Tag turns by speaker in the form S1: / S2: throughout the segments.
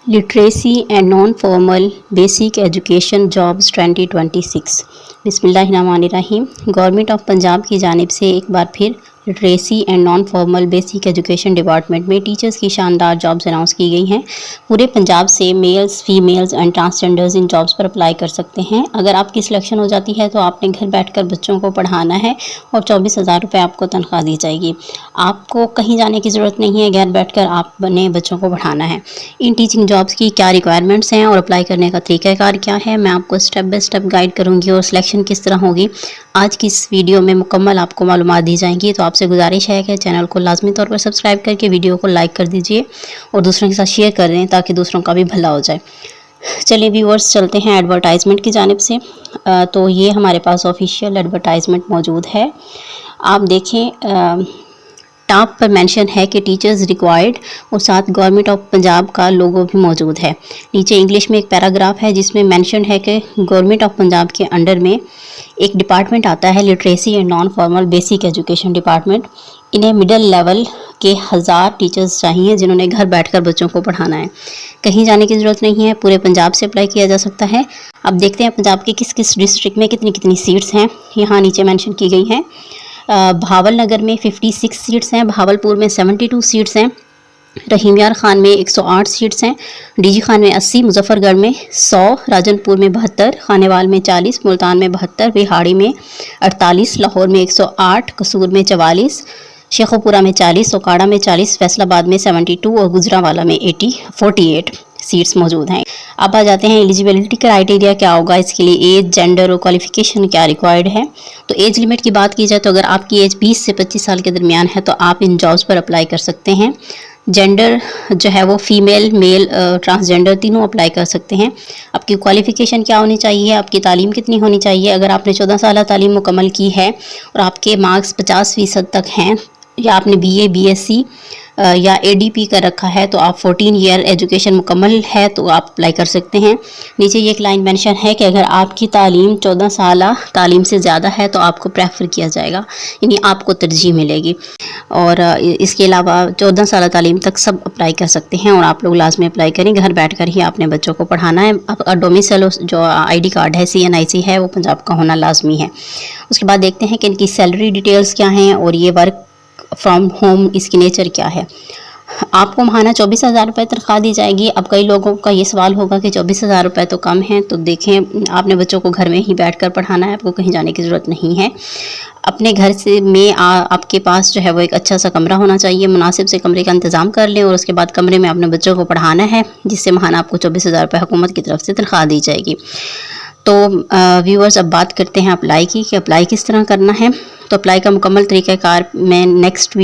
S1: Literacy and non formal basic education jobs 2026। बिस्मिल्लाहिर्रहमानिर्रहीम। Government of Punjab की जानिब से एक बार फिर literacy and non formal basic education department में टीचर्स की शानदार जॉब्स अनाउंस की गई हैं। पूरे पंजाब से मेल्स, फीमेल्स एंड ट्रांसजेंडर्स इन जॉब्स पर अप्लाई कर सकते हैं। अगर आपकी सिलेक्शन हो जाती है तो आपने घर बैठकर बच्चों को पढ़ाना है और 24,000 रुपये आपको तनख्वाह दी जाएगी। आपको कहीं जाने की ज़रूरत नहीं है, घर बैठकर आपने बच्चों को पढ़ाना है। इन टीचिंग जॉब्स की क्या रिक्वायरमेंट्स हैं और अप्लाई करने का तरीक़ाकार क्या है, मैं आपको स्टेप बाय स्टेप गाइड करूँगी और सिलेक्शन किस तरह होगी आज की इस वीडियो में मुकम्मल आपको मालूमात दी जाएंगी। तो आपसे गुजारिश है कि चैनल को लाजमी तौर पर सब्सक्राइब करके वीडियो को लाइक कर दीजिए और दूसरों के साथ शेयर कर दें ताकि दूसरों का भी भला हो जाए। चलिए व्यूअर्स, चलते हैं एडवर्टाइजमेंट की जानिब से। तो ये हमारे पास ऑफिशियल एडवर्टाइजमेंट मौजूद है, आप देखें। टॉप पर मेंशन है कि टीचर्स रिक्वायर्ड और साथ गवर्नमेंट ऑफ पंजाब का लोगो भी मौजूद है। नीचे इंग्लिश में एक पैराग्राफ है जिसमें मेंशन है कि गवर्नमेंट ऑफ पंजाब के अंडर में एक डिपार्टमेंट आता है, literacy and non formal basic education department. इन्हें मिडिल लेवल के 1000 टीचर्स चाहिए जिन्होंने घर बैठकर बच्चों को पढ़ाना है। कहीं जाने की ज़रूरत नहीं है, पूरे पंजाब से अप्लाई किया जा सकता है। अब देखते हैं पंजाब के किस किस डिस्ट्रिक्ट में कितनी कितनी सीट्स हैं। यहाँ नीचे मेंशन की गई हैं। भावल नगर में 56 सीट्स हैं, भावलपुर में 72 सीट्स हैं, रहीम यार खान में 108 सीट्स हैं, डीजी खान में 80, मुजफ्फरगढ़ में 100, राजनपुर में 72, खानेवाल में 40, मुल्तान में 72, बिहाड़ी में 48, लाहौर में 108, कसूर में 44, शेखोपुरा में 40, ओकाड़ा में 40, फैसलाबाद में 72 और गुजरांवाला में 48 सीट्स मौजूद हैं। अब आ जाते हैं एलिजिबिलिटी क्राइटेरिया क्या होगा, इसके लिए एज, जेंडर और क्वालिफिकेशन क्या रिक्वायर्ड है। तो एज लिमिट की बात की जाए तो अगर आपकी एज 20 से 25 साल के दरमियान है तो आप इन जॉब्स पर अप्लाई कर सकते हैं। जेंडर जो है वो फीमेल, मेल, ट्रांसजेंडर तीनों अप्लाई कर सकते हैं। आपकी क्वालिफिकेशन क्या होनी चाहिए, आपकी तालीम कितनी होनी चाहिए। अगर आपने 14 साल तालीम मुकम्मल की है और आपके मार्क्स 50% तक हैं या आपने BA, BSc या ADP कर रखा है तो आप 14 ईयर एजुकेशन मुकम्मल है तो आप अप्लाई कर सकते हैं। नीचे ये एक लाइन मेंशन है कि अगर आपकी तालीम 14 साल तालीम से ज़्यादा है तो आपको प्रेफर किया जाएगा, यानी आपको तरजीह मिलेगी। और इसके अलावा 14 साल तालीम तक सब अप्लाई कर सकते हैं और आप लोग लाजमी अप्लाई करें। घर बैठकर ही आपने बच्चों को पढ़ाना है। आपका डोमिसाइल जो ID कार्ड है, CNIC है, वो पंजाब का होना लाजमी है। उसके बाद देखते हैं कि इनकी सैलरी डिटेल्स क्या हैं और ये वर्क फ्रॉम होम इसकी नेचर क्या है। आपको माहाना 24,000 रुपये तनख्वाह दी जाएगी। अब कई लोगों का ये सवाल होगा कि 24,000 रुपये तो कम है। तो देखें, आपने बच्चों को घर में ही बैठकर पढ़ाना है, आपको कहीं जाने की ज़रूरत नहीं है। अपने घर से में आपके पास जो है वो एक अच्छा सा कमरा होना चाहिए। मुनासिब से कमरे का इंतज़ाम कर लें और उसके बाद कमरे में अपने बच्चों को पढ़ाना है, जिससे माहाना आपको 24,000 रुपये हुकूमत की तरफ से तनख्वाह दी जाएगी। तो व्यूअर्स, अब बात करते हैं अप्लाई की कि अप्लाई किस तरह करना है। तो अप्लाई का मुकम्मल तरीक़ाकार मैं नेक्स्ट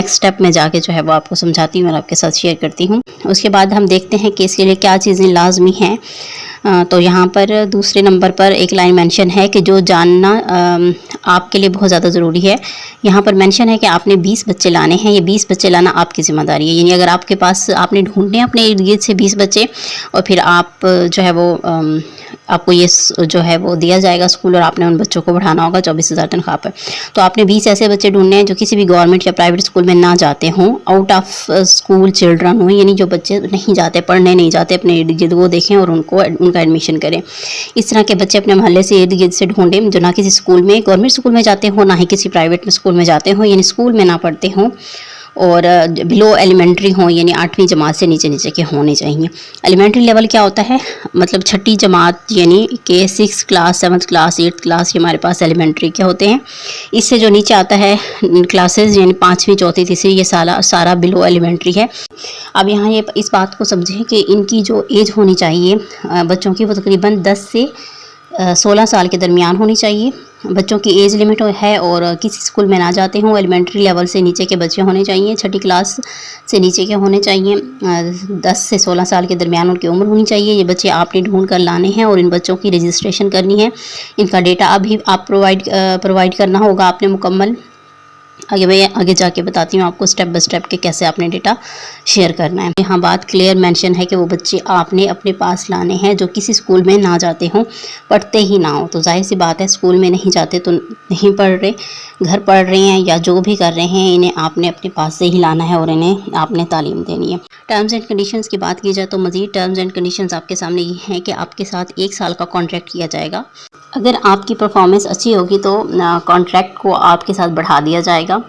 S1: स्टेप में जाके जो है वो आपको समझाती हूँ और आपके साथ शेयर करती हूँ। उसके बाद हम देखते हैं कि इसके लिए क्या चीज़ें लाजमी हैं। तो यहाँ पर दूसरे नंबर पर एक लाइन मेंशन है कि जो जानना आपके लिए बहुत ज़्यादा ज़रूरी है। यहाँ पर मेंशन है कि आपने 20 बच्चे लाने हैं। ये 20 बच्चे लाना आपकी ज़िम्मेदारी है, यानी अगर आपके पास आपने ढूंढने हैं अपने इर्द गिर्द से 20 बच्चे और फिर आप जो है वो आपको ये जो है वो दिया जाएगा स्कूल और आपने उन बच्चों को पढ़ाना होगा 24,000 तनख्वाह पर। तो आपने 20 ऐसे बच्चे ढूंढने हैं जो किसी भी गवर्नमेंट या प्राइवेट स्कूल में ना जाते हों, आउट ऑफ स्कूल चिल्ड्रन हों, यानी जो बच्चे नहीं जाते, पढ़ने नहीं जाते अपने इर्द गिर्द, वो देखें और उनका एडमिशन करें। इस तरह के बच्चे अपने मोहल्ले से इर्द गिर्द से ढूंढें जो ना किसी स्कूल में, गवर्नमेंट स्कूल में जाते हों, ना ही किसी प्राइवेट स्कूल में जाते हों, यानी स्कूल में ना पढ़ते हों और बिलो एलिमेंट्री हों, यानी 8वीं जमात से नीचे के होने चाहिए। एलिमेंट्री लेवल क्या होता है, मतलब 6ठी जमात, यानी कि 6th class, 7th class, 8th class, ये हमारे पास एलिमेंट्री के होते हैं। इससे जो नीचे आता है क्लासेस, यानी 5वीं, 4थी, 3री, ये सारा बिलो एलिमेंट्री है। अब यहाँ ये इस बात को समझें कि इनकी जो एज होनी चाहिए बच्चों की वो तकरीबन 10 से 16 साल के दरमियान होनी चाहिए। बच्चों की एज लिमिट है और किसी स्कूल में ना जाते हों, एलिमेंट्री लेवल से नीचे के बच्चे होने चाहिए, 6ठी क्लास से नीचे के होने चाहिए, 10 से 16 साल के दरमियान उनकी उम्र होनी चाहिए। ये बच्चे आपने ढूंढ कर लाने हैं और इन बच्चों की रजिस्ट्रेशन करनी है। इनका डेटा अभी आप प्रोवाइड करना होगा आपने मुकम्मल। आगे जाके बताती हूँ आपको स्टेप बाय स्टेप के कैसे आपने डेटा शेयर करना है। यहाँ बात क्लियर मेंशन है कि वो बच्चे आपने अपने पास लाने हैं जो किसी स्कूल में ना जाते हों, पढ़ते ही ना हो। तो जाहिर सी बात है, स्कूल में नहीं जाते तो नहीं पढ़ रहे, घर पढ़ रहे हैं या जो भी कर रहे हैं, इन्हें आपने अपने पास से ही लाना है और इन्हें आपने तालीम देनी है। टर्म्स एंड कंडीशंस की बात की जाए तो मज़ीद टर्म्स एंड कंडीशंस आपके सामने ये हैं कि आपके साथ 1 साल का कॉन्ट्रैक्ट किया जाएगा। अगर आपकी परफॉर्मेंस अच्छी होगी तो कॉन्ट्रैक्ट को आपके साथ बढ़ा दिया जाएगा।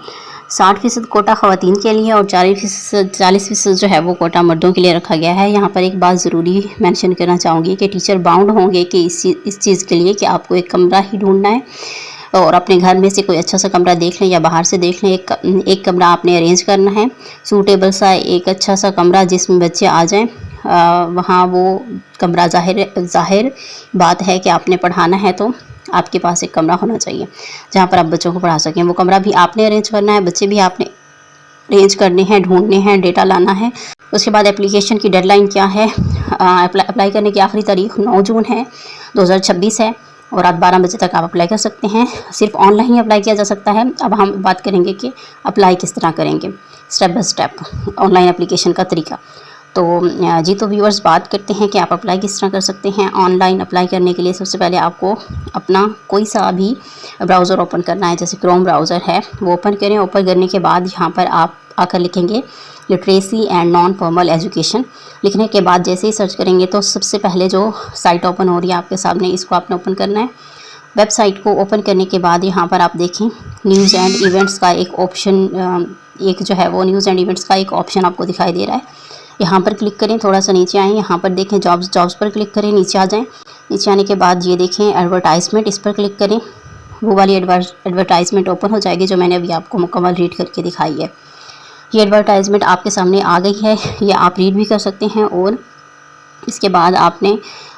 S1: 60% कोटा ख़वातीन के लिए और 40% जो है वो कोटा मर्दों के लिए रखा गया है। यहाँ पर एक बात ज़रूरी मेंशन करना चाहूँगी कि टीचर बाउंड होंगे कि इस चीज़ के लिए कि आपको एक कमरा ही ढूंढना है और अपने घर में से कोई अच्छा सा कमरा देख लें या बाहर से देख लें। एक कमरा आपने अरेंज करना है, सूटेबल सा एक अच्छा सा कमरा जिसमें बच्चे आ जाएं। वहाँ वो कमरा ज़ाहिर बात है कि आपने पढ़ाना है तो आपके पास एक कमरा होना चाहिए जहाँ पर आप बच्चों को पढ़ा सकें। वो कमरा भी आपने अरेंज करना है, बच्चे भी आपने अरेंज करने हैं, ढूंढने हैं, डेटा लाना है। उसके बाद एप्लीकेशन की डेडलाइन क्या है? अप्लाई करने की आखिरी तारीख 9 जून है 2026 है और रात 12 बजे तक आप अप्लाई कर सकते हैं। सिर्फ ऑनलाइन ही अप्लाई किया जा सकता है। अब हम बात करेंगे कि अप्लाई किस तरह करेंगे, step by step online application का तरीका। तो तो व्यूअर्स बात करते हैं कि आप अप्लाई किस तरह कर सकते हैं। ऑनलाइन अप्लाई करने के लिए सबसे पहले आपको अपना कोई सा भी ब्राउज़र ओपन करना है, जैसे क्रोम ब्राउज़र है वो ओपन करें। ओपन करने के बाद यहाँ पर आप आकर लिखेंगे literacy and non formal education. लिखने के बाद जैसे ही सर्च करेंगे तो सबसे पहले जो साइट ओपन हो रही है आपके सामने, इसको आपने ओपन करना है। वेबसाइट को ओपन करने के बाद यहाँ पर आप देखें न्यूज़ एंड इवेंट्स का एक ऑप्शन, एक जो है वो न्यूज़ एंड इवेंट्स का एक ऑप्शन आपको दिखाई दे रहा है। यहाँ पर क्लिक करें, थोड़ा सा नीचे आएँ, यहाँ पर देखें जॉब्स पर क्लिक करें, नीचे आ जाएँ। नीचे आने के बाद ये देखें एडवर्टाइजमेंट, इस पर क्लिक करें। वो वाली एडवर्टाइजमेंट ओपन हो जाएगी जो मैंने अभी आपको मुकम्मल रीड करके दिखाई है। ये एडवर्टाइजमेंट आपके सामने आ गई है, ये आप रीड भी कर सकते हैं। और इसके बाद आपने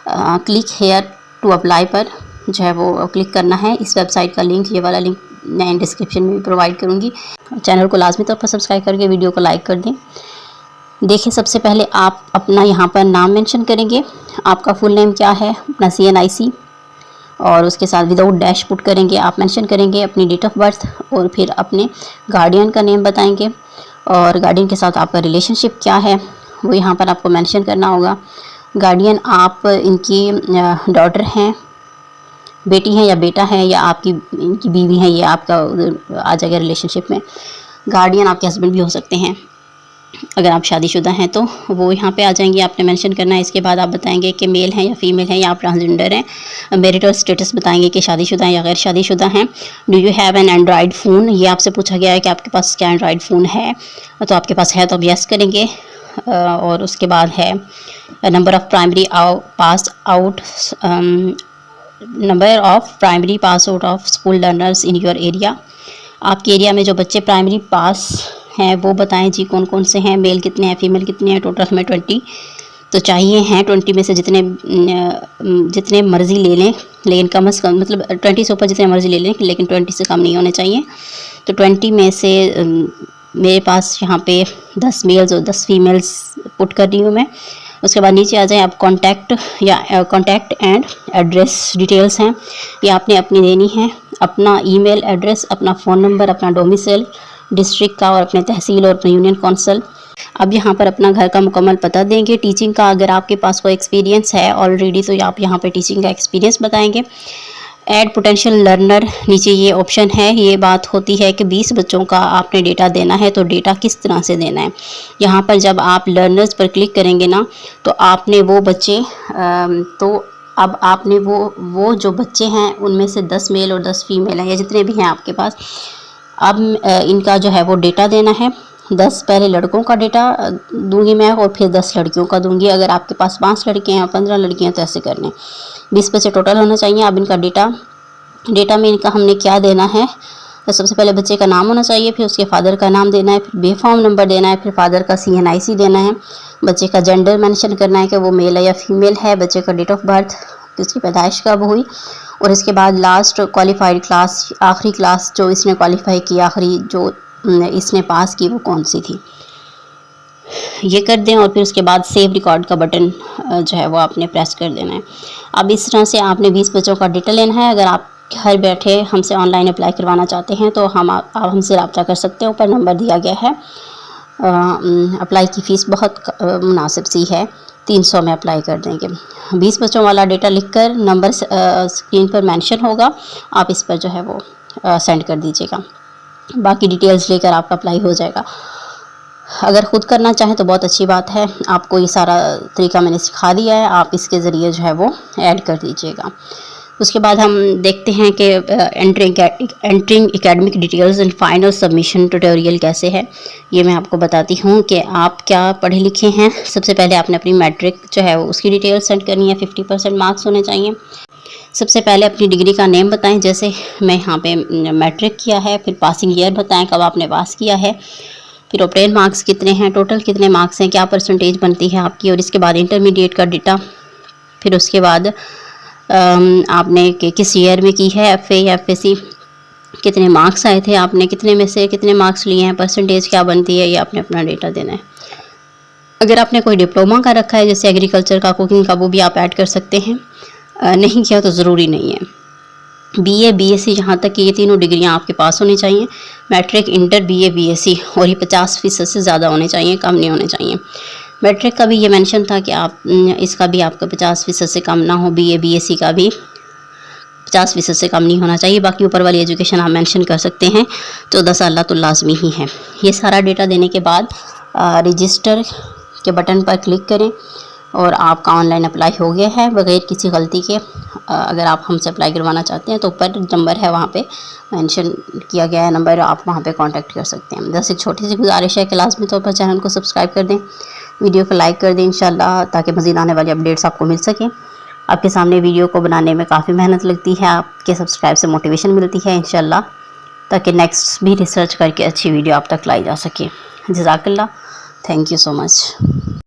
S1: क्लिक हेयर टू अप्लाई पर जो है वो क्लिक करना है। इस वेबसाइट का लिंक, ये वाला लिंक मैं डिस्क्रिप्शन में भी प्रोवाइड करूँगी। चैनल को लाजमी तौर पर सब्सक्राइब करके वीडियो को लाइक कर दें। देखिए सबसे पहले आप अपना यहाँ पर नाम मेंशन करेंगे, आपका फुल नेम क्या है, अपना CNIC और उसके साथ विदाउट डैश पुट करेंगे। आप मेंशन करेंगे अपनी डेट ऑफ बर्थ और फिर अपने गार्डियन का नेम बताएंगे और गार्डियन के साथ आपका रिलेशनशिप क्या है वो यहाँ पर आपको मेंशन करना होगा। गार्डियन आप इनकी डॉटर हैं, बेटी हैं या बेटा है या आपकी इनकी बीवी है, ये आपका आ जाएगा रिलेशनशिप में। गार्डियन आपके हस्बैंड भी हो सकते हैं अगर आप शादीशुदा हैं तो वो यहाँ पे आ जाएंगे, आपने मेंशन करना है। इसके बाद आप बताएंगे कि मेल हैं या फीमेल हैं या आप ट्रांसजेंडर हैं। मैरिटल स्टेटस बताएंगे कि शादीशुदा हैं या गैर शादीशुदा हैं। Do you have an Android phone, ये आपसे पूछा गया है कि आपके पास क्या एंड्रॉयड फ़ोन है, तो आपके पास है तो आप यस करेंगे। और उसके बाद है number of primary pass out, number of primary pass out of school learners in your area. आपके एरिया में जो बच्चे प्राइमरी पास हैं वो बताएं जी कौन कौन से हैं, मेल कितने हैं, फीमेल कितने हैं। टोटल हमें 20 तो चाहिए हैं। 20 में से जितने मर्ज़ी ले लें, लेकिन कम से कम मतलब 20 से ऊपर जितने मर्ज़ी ले लें, लेकिन 20 से कम नहीं होने चाहिए। तो 20 में से मेरे पास यहाँ पे 10 मेल्स और 10 फीमेल्स पुट कर रही हूँ मैं। उसके बाद नीचे आ जाए आप कॉन्टैक्ट एंड एड्रेस डिटेल्स हैं, ये आपने अपनी देनी है। अपना ईमेल एड्रेस, अपना फ़ोन नंबर, अपना डोमिसाइल डिस्ट्रिक्ट का और अपने तहसील और अपने यूनियन काउंसिल। अब यहाँ पर अपना घर का मुकम्मल पता देंगे। टीचिंग का अगर आपके पास कोई एक्सपीरियंस है ऑलरेडी तो आप यहाँ पे टीचिंग का एक्सपीरियंस बताएंगे। ऐड पोटेंशियल लर्नर, नीचे ये ऑप्शन है। ये बात होती है कि 20 बच्चों का आपने डेटा देना है, तो डेटा किस तरह से देना है। यहाँ पर जब आप लर्नर्स पर क्लिक करेंगे ना तो आपने वो बच्चे तो अब आपने वो जो बच्चे हैं उनमें से 10 मेल और 10 फीमेल हैं या जितने भी हैं आपके पास, अब इनका जो है वो डेटा देना है। 10 पहले लड़कों का डेटा दूंगी मैं और फिर 10 लड़कियों का दूंगी। अगर आपके पास 5 लड़के हैं 15 लड़कियां तो ऐसे करने 20 बच्चे टोटल होना चाहिए। अब इनका डेटा में इनका हमने क्या देना है, तो सबसे पहले बच्चे का नाम होना चाहिए, फिर उसके फादर का नाम देना है, फिर बेफॉर्म नंबर देना है, फिर फादर का CNIC देना है। बच्चे का जेंडर मेंशन करना है कि वो मेल है या फीमेल है। बच्चे का डेट ऑफ बर्थ, उसकी पैदाइश कब हुई, और इसके बाद लास्ट क्वालिफाइड क्लास, आखिरी क्लास जो इसने क्वालिफाई की, आखिरी जो इसने पास की वो कौन सी थी, ये कर दें। और फिर उसके बाद सेव रिकॉर्ड का बटन जो है वो आपने प्रेस कर देना है। अब इस तरह से आपने 20 बच्चों का डेटा लेना है। अगर आप घर बैठे हमसे ऑनलाइन अप्लाई करवाना चाहते हैं तो आप हमसे रब्ता कर सकते हैं। ऊपर नंबर दिया गया है। अप्लाई की फ़ीस बहुत मुनासिब सी है, 300 में अप्लाई कर देंगे। 20 बच्चों वाला डेटा लिखकर नंबर स्क्रीन पर मेंशन होगा, आप इस पर जो है वो सेंड कर दीजिएगा। बाकी डिटेल्स लेकर आपका अप्लाई हो जाएगा। अगर ख़ुद करना चाहें तो बहुत अच्छी बात है, आपको ये सारा तरीका मैंने सिखा दिया है, आप इसके ज़रिए जो है वो ऐड कर दीजिएगा। उसके बाद हम देखते हैं कि entering academic details and final submission tutorial कैसे है। ये मैं आपको बताती हूँ कि आप क्या पढ़े लिखे हैं। सबसे पहले आपने अपनी मैट्रिक जो है वो उसकी डिटेल सेंड करनी है, 50% मार्क्स होने चाहिए। सबसे पहले अपनी डिग्री का नेम बताएं, जैसे मैं यहाँ पे मैट्रिक किया है। फिर पासिंग ईयर बताएं, कब आपने पास किया है। फिर ऑब्टेन मार्क्स कितने हैं, टोटल कितने मार्क्स हैं, क्या परसेंटेज बनती है आपकी। और इसके बाद इंटरमीडिएट का डेटा। फिर उसके बाद आपने किस ईयर में की है, FA या FSC, कितने मार्क्स आए थे, आपने कितने में से कितने मार्क्स लिए हैं, परसेंटेज क्या बनती है, ये आपने अपना डेटा देना है। अगर आपने कोई डिप्लोमा का रखा है जैसे एग्रीकल्चर का, कुकिंग का, वो भी आप ऐड कर सकते हैं। नहीं किया तो ज़रूरी नहीं है। BA BSc यहाँ तक कि ये तीनों डिग्रियाँ आपके पास होनी चाहिए। मैट्रिक, इंटर, BA BSc, और ये 50% से ज़्यादा होने चाहिए, कम नहीं होने चाहिए। मैट्रिक का भी ये मेंशन था कि आप इसका भी आपका 50% से कम ना हो। BA BSc का भी 50% से कम नहीं होना चाहिए। बाकी ऊपर वाली एजुकेशन आप मेंशन कर सकते हैं। 14 साल तो लाजमी ही है। ये सारा डेटा देने के बाद रजिस्टर के बटन पर क्लिक करें और आपका ऑनलाइन अप्लाई हो गया है बगैर किसी गलती के। अगर आप हमसे अप्लाई करवाना चाहते हैं तो ऊपर नंबर है, वहाँ पे मेंशन किया गया है नंबर, आप वहाँ पे कांटेक्ट कर सकते हैं। बस एक छोटी सी गुजारिश है कि लाजमी तौर पर चैनल को सब्सक्राइब कर दें, वीडियो को लाइक कर दें इंशाल्लाह, ताकि मज़ीद आने वाली अपडेट्स आपको मिल सकें। आपके सामने वीडियो को बनाने में काफ़ी मेहनत लगती है, आपके सब्सक्राइब से मोटिवेशन मिलती है इंशाल्लाह, ताकि नेक्स्ट भी रिसर्च करके अच्छी वीडियो आप तक लाई जा सके। जज़ाकल्लाह, थैंक यू सो मच।